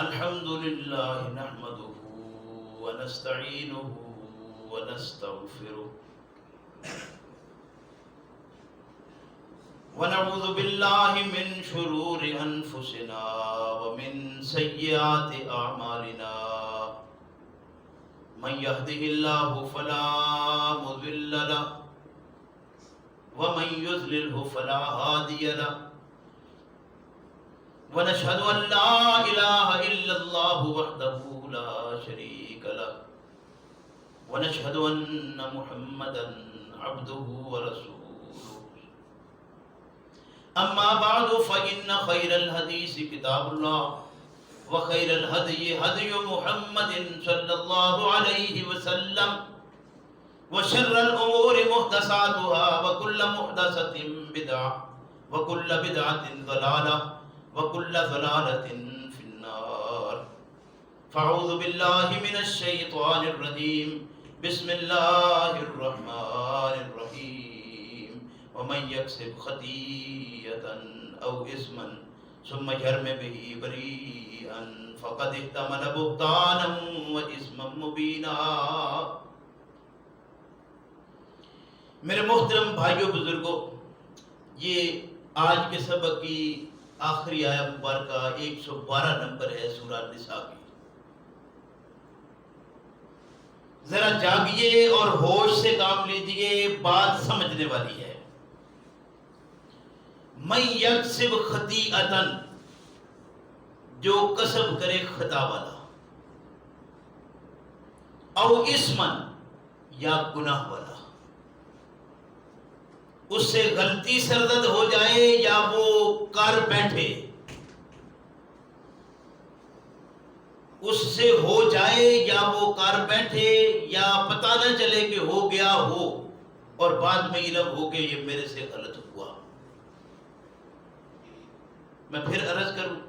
الحمد لله نحمده ونستعينه ونستغفره ونعوذ بالله من شرور أنفسنا ومن سيئات أعمالنا من يهده الله فلا مضل له ومن يضلله فلا هادي له ونشهد أن لا إله إلا الله وحده لا شريك له ونشهد أن محمدا عبده ورسوله أما بعد فإن خير الحديث كتاب الله وخير الهدي هدي محمد صلى الله عليه وسلم وشر الأمور محدثاتها وكل محدثة بدعة وكل بدعة ضلالة وكل ضلالة في النار فاعوذ بالله من الشيطان الرجيم بسم الله الرحمن الرحيم ومن يكسب خطيئة أو إثما ثم يرم به بريئا فقد احتمل بهتانا وإثما مبينا. میرے محترم بھائیوں بزرگوں، یہ آج کے سبق کی آخری آیت مبارکہ 112 نمبر ہے سورہ النساء کی. ذرا جاگیے اور ہوش سے کام لیجئے، بات سمجھنے والی ہے. من یکسب خطیئۃ، جو کسب کرے خطا والا، او اسمن، یا گناہ والا، اس سے غلطی سرزد ہو جائے یا وہ کر بیٹھے، اس سے ہو جائے یا وہ کر بیٹھے یا پتہ نہ چلے کہ ہو گیا ہو اور بعد میں علم ہو کہ یہ میرے سے غلط ہوا. میں پھر عرض کروں،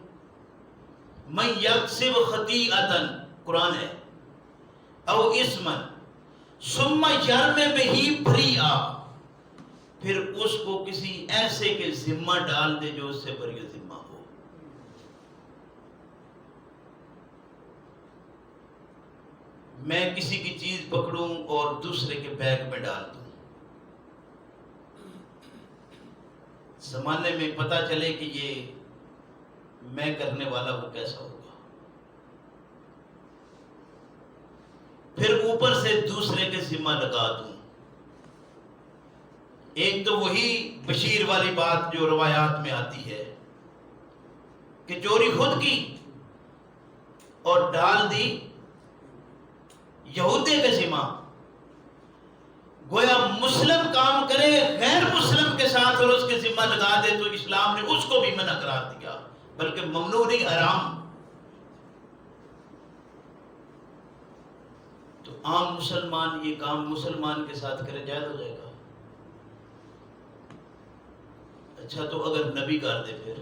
من یکسب خطیئۃ قرآن ہے، او اسمن ثم یرم بہ بریئا، پھر اس کو کسی ایسے کے ذمہ ڈال دے جو اس سے بری ذمہ ہو. میں کسی کی چیز پکڑوں اور دوسرے کے بیگ میں ڈال دوں، زمانے میں پتہ چلے کہ یہ میں کرنے والا وہ کیسا ہوگا. پھر اوپر سے دوسرے کے ذمہ لگا دوں. ایک تو وہی بشیر والی بات جو روایات میں آتی ہے کہ چوری خود کی اور ڈال دی یہودی کے ذمہ. گویا مسلم کام کرے غیر مسلم کے ساتھ اور اس کے ذمہ لگا دے تو اسلام نے اس کو بھی منع قرار دیا، بلکہ ممنوع نہیں، حرام. تو عام مسلمان یہ کام مسلمان کے ساتھ کرے جائز ہو جائے گا؟ اچھا تو اگر نبی کر دے پھر؟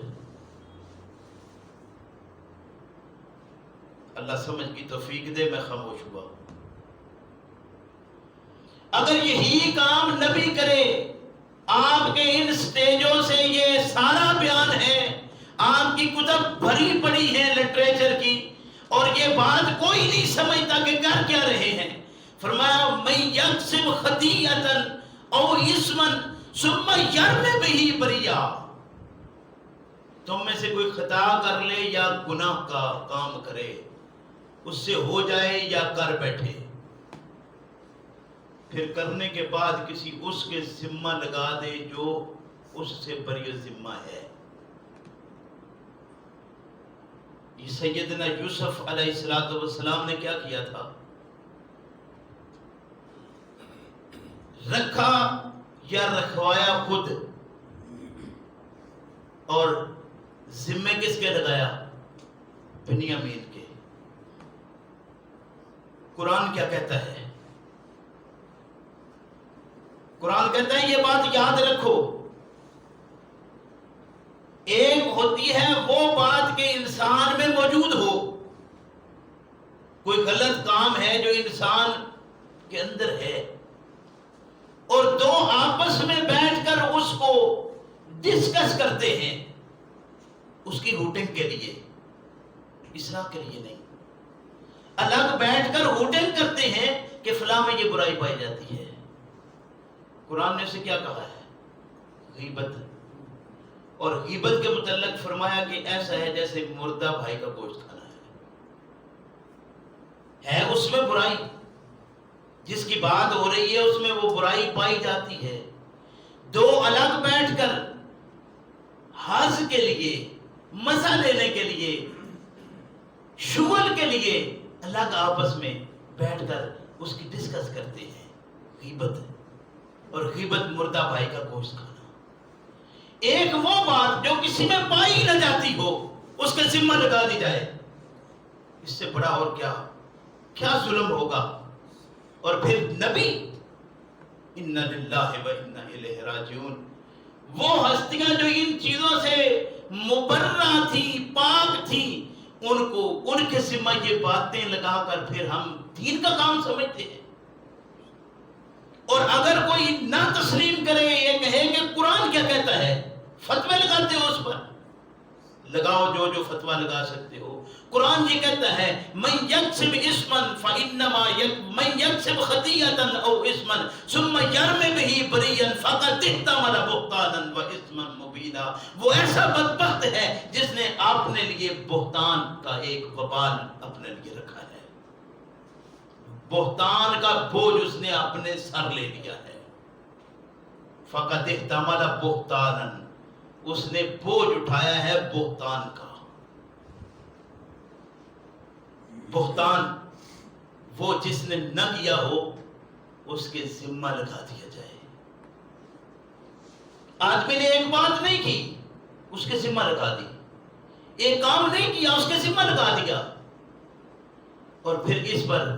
اللہ سمجھ کی توفیق دے، میں خاموش ہوا. اگر یہی کام نبی کرے، آپ کے ان سٹیجوں سے یہ سارا بیان ہے، آپ کی کتب بھری پڑی ہیں لٹریچر کی، اور یہ بات کوئی نہیں سمجھتا کہ کر کیا رہے ہیں. فرمایا من یکسب خطیئۃ او اسما ثم یرم بہ بریئا، تم میں سے کوئی خطا کر لے یا گناہ کا کام کرے، اس سے ہو جائے یا کر بیٹھے، پھر کرنے کے بعد کسی اس کے ذمہ لگا دے جو اس سے بری ذمہ ہے. یہ سیدنا یوسف علیہ السلام نے کیا کیا تھا؟ رکھا یا رکھوایا خود، اور ذمے کس کے لگایا؟ بنیامین کے. قرآن کیا کہتا ہے؟ قرآن کہتا ہے یہ بات یاد رکھو، ایک ہوتی ہے وہ بات کہ انسان میں موجود ہو، کوئی غلط کام ہے جو انسان کے اندر ہے، اور دو آپس میں بیٹھ کر اس کو ڈسکس کرتے ہیں اس کی روٹنگ کے لیے. اصلاح کے لیے نہیں. الگ بیٹھ کر ہوٹنگ کرتے ہیں کہ فلاں میں یہ برائی پائی جاتی ہے. قرآن نے اسے کیا کہا ہے؟ غیبت. اور غیبت کے متعلق فرمایا کہ ایسا ہے جیسے مردہ بھائی کا گوشت کھانا ہے اس میں برائی. جس کی بات ہو رہی ہے اس میں وہ برائی پائی جاتی ہے. دو الگ بیٹھ کر حظ کے لیے، مزہ لینے کے لیے، شغل کے لیے الگ آپس میں بیٹھ کر اس کی ڈسکس کرتے ہیں. غیبت. اور غیبت مردہ بھائی کا گوشت کھانا. ایک وہ بات جو کسی میں پائی نہ جاتی ہو اس کے ذمہ لگا دی جائے، اس سے بڑا اور کیا ظلم ہوگا. اور پھر نبی اِنَّا لِلَّهِ وَإِنَّا إِلَيْهِ راجعون، وہ ہستیاں جو ان چیزوں سے مبرہ تھی، پاک تھی، ان کے ذمہ یہ باتیں لگا کر پھر ہم دین کا کام سمجھتے ہیں. اور اگر کوئی نہ تسلیم کرے، یہ کہے کہ قرآن کیا کہتا ہے، فتوے لگاتے ہو اس پر. لگاؤ جو فتویٰ لگا سکتے ہو. قرآن یہ کہتا ہے من یکسب اسما فانما من یکسب خطیئۃ او اسما ثم یرم به بریئا فقد احتمل بہتانا واثما مبینا. وہ ایسا بدبخت ہے جس نے اپنے لیے بہتان کا ایک وبال اپنے لیے رکھا ہے. بہتان کا بوجھ اس نے اپنے سر لے لیا ہے. فقد احتمل بہتانا، اس نے بوجھ اٹھایا ہے بہتان کا. بہتان وہ جس نے نہ کیا ہو اس کے ذمہ لگا دیا جائے. آدمی نے ایک بات نہیں کی اس کے ذمہ لگا دی، ایک کام نہیں کیا اس کے ذمہ لگا دیا. اور پھر اس پر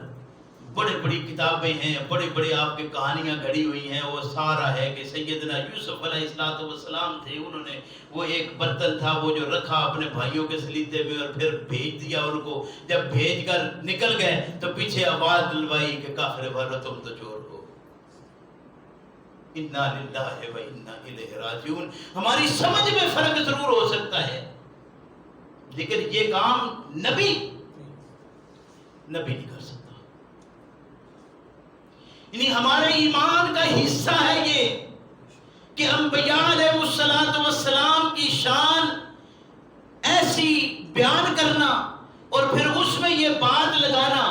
بڑی بڑی کتابیں ہیں، بڑی بڑی آپ کی کہانیاں گھڑی ہوئی ہیں. وہ سارا ہے کہ سیدنا یوسف علیہ السلام تھے، انہوں نے وہ ایک برتن تھا وہ جو رکھا اپنے بھائیوں کے سلیتے میں اور پھر بھیج دیا ان کو. جب بھیج کر نکل گئے تو پیچھے آواز دلوائی کہ کافر بھرو تم تو چور ہو. اِنَّا لِلَّهِ وَإِنَّا إِلَيْهِ راجعون. ہماری سمجھ میں فرق ضرور ہو سکتا ہے لیکن یہ کام نبی نہیں کر سکتا. یعنی ہمارے ایمان کا حصہ ہے یہ کہ انبیاء علیہ السلام کی شان ایسی بیان کرنا اور پھر اس میں یہ بات لگانا،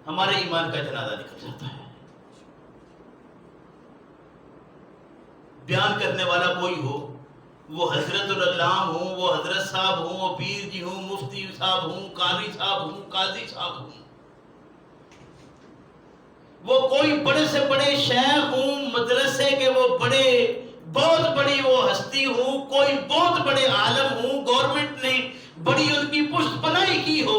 ہمارے ایمان کا جنازہ نکل جاتا ہے. بیان کرنے والا کوئی ہو، وہ حضرت العلام ہوں، وہ حضرت صاحب ہوں، وہ پیر جی ہوں، مفتی صاحب ہوں، قاری صاحب ہوں، قاضی صاحب ہوں، وہ کوئی بڑے سے بڑے شیخ ہوں، مدرسے کے وہ بہت بڑی وہ ہستی ہوں، کوئی بہت بڑے عالم ہوں، گورنمنٹ نے بڑی ان کی پشت پناہی کی ہو،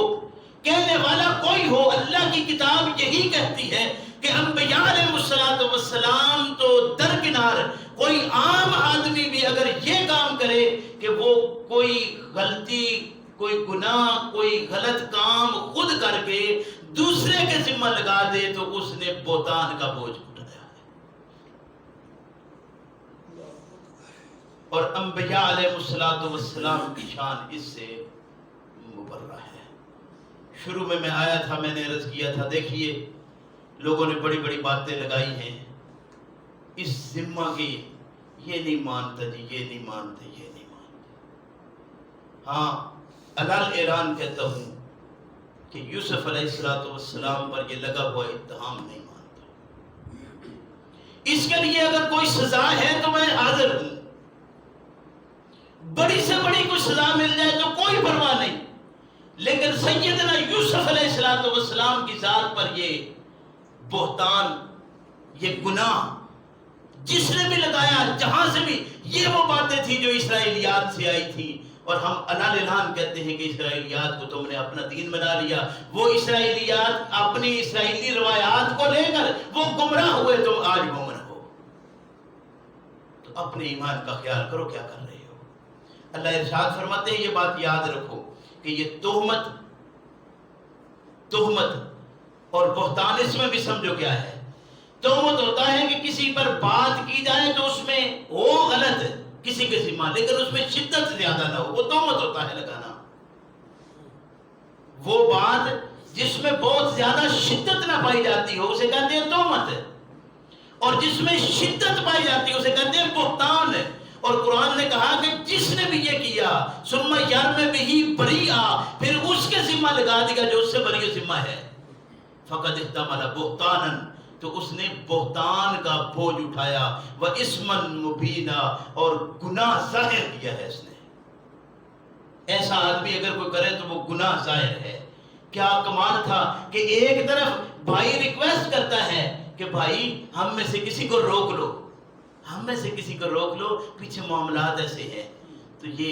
کہنے والا کوئی ہو. اللہ کی کتاب یہی کہتی ہے کہ انبیاء علیہ السلام تو درکنار، کوئی عام آدمی بھی اگر یہ کام کرے کہ وہ کوئی غلطی، کوئی گناہ، کوئی غلط کام خود کر کے دوسرے کے ذمہ لگا دے تو اس نے بہتان کا بوجھ اٹھایا ہے. اور انبیاء علیہ السلام کی شان اس سے مبرہ ہے. شروع میں آیا تھا، میں نے عرض کیا تھا، دیکھیے لوگوں نے بڑی بڑی باتیں لگائی ہیں اس ذمہ کی، یہ نہیں مانتا جی، یہ نہیں مانتے، یہ نہیں مانتے. ہاں الال اعلان کہتا ہوں کہ یوسف علیہ السلام پر یہ لگا ہوا اتہام نہیں مانتا. اس کے لیے اگر کوئی سزا ہے تو میں حاضر ہوں. بڑی سے بڑی کوئی سزا مل جائے تو کوئی پرواہ نہیں، لیکن سیدنا یوسف علیہ السلام کی ذات پر یہ بہتان، یہ گناہ جس نے بھی لگایا، جہاں سے بھی، یہ وہ باتیں تھی جو اسرائیلیات سے آئی تھی. اور ہم الان کہتے ہیں کہ اسرائیلیات کو تم نے اپنا دین بنا لیا. وہ اسرائیلیات اپنی اسرائیلی روایات کو لے کر وہ گمراہ ہوئے، تم آج گمراہ ہو. تو اپنے ایمان کا خیال کرو، کیا کر رہے ہو. اللہ ارشاد فرماتے ہیں، یہ بات یاد رکھو کہ یہ تہمت اور بہتان، اس میں بھی سمجھو کیا ہے. تہمت ہوتا ہے کہ کسی پر بات کی جائے تو اس میں ہو غلط کسی کے ذمہ، لیکن اس میں شدت زیادہ نہ ہو، وہ تہمت ہوتا ہے لگانا. وہ بات جس میں بہت زیادہ شدت نہ پائی جاتی ہو اسے کہتے ہیں تہمت، اور جس میں شدت پائی جاتی ہے اسے کہتے ہیں بہتان۔ اور قرآن نے کہا کہ جس نے بھی یہ کیا ثم یرمی بہ بریئا، پھر اس کے ذمہ لگا دیا جو اس سے بری ذمہ ہے، فقد احتمل بہتانا، تو اس نے بہتان کا بوجھ اٹھایا، واسما مبینا، اور گناہ ظاہر کیا ہے اس نے۔ ایسا آدمی اگر کوئی کرے تو وہ گناہ ظاہر ہے۔ کیا کمال تھا کہ ایک طرف بھائی ریکویسٹ کرتا ہے کہ بھائی ہم میں سے کسی کو روک لو، ہم میں سے کسی کو روک لو، پیچھے معاملات ایسے ہیں، تو یہ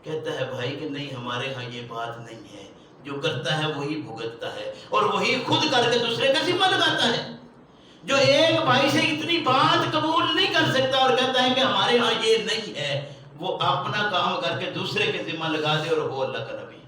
کہتا ہے بھائی کہ نہیں ہمارے ہاں یہ بات نہیں ہے، جو کرتا ہے وہی بھگتتا ہے، اور وہی خود کر کے دوسرے کا ذمہ لگاتا ہے۔ جو ایک بھائی سے اتنی بات قبول نہیں کر سکتا اور کہتا ہے کہ ہمارے ہاں یہ نہیں ہے، وہ اپنا کام کر کے دوسرے کے ذمہ لگا دے، اور وہ اللہ کا نبی۔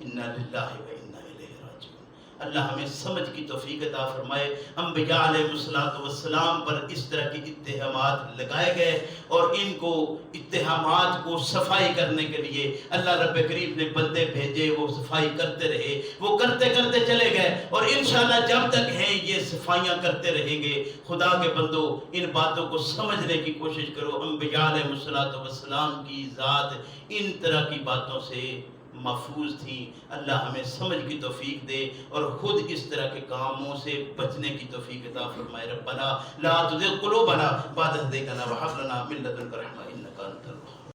انا للہ و انا الیہ راجعون۔ اللہ ہمیں سمجھ کی توفیق عطا فرمائے۔ انبیاء علیہ السلام پر اس طرح کی اتہامات لگائے گئے، اور ان کو اتہامات کو صفائی کرنے کے لیے اللہ رب کریم نے بندے بھیجے، وہ صفائی کرتے رہے، وہ کرتے کرتے چلے گئے، اور انشاءاللہ جب تک ہیں یہ صفائیاں کرتے رہیں گے۔ خدا کے بندو ان باتوں کو سمجھنے کی کوشش کرو۔ انبیاء علیہ السلام کی ذات ان طرح کی باتوں سے محفوظ تھی۔ اللہ ہمیں سمجھ کی توفیق دے اور خود اس طرح کے کاموں سے بچنے کی توفیق عطا فرمائے۔ ربنا لا تزغ قلوبنا بعد إذ هديتنا وهب لنا من لدنك رحمة إنك أنت الوهاب۔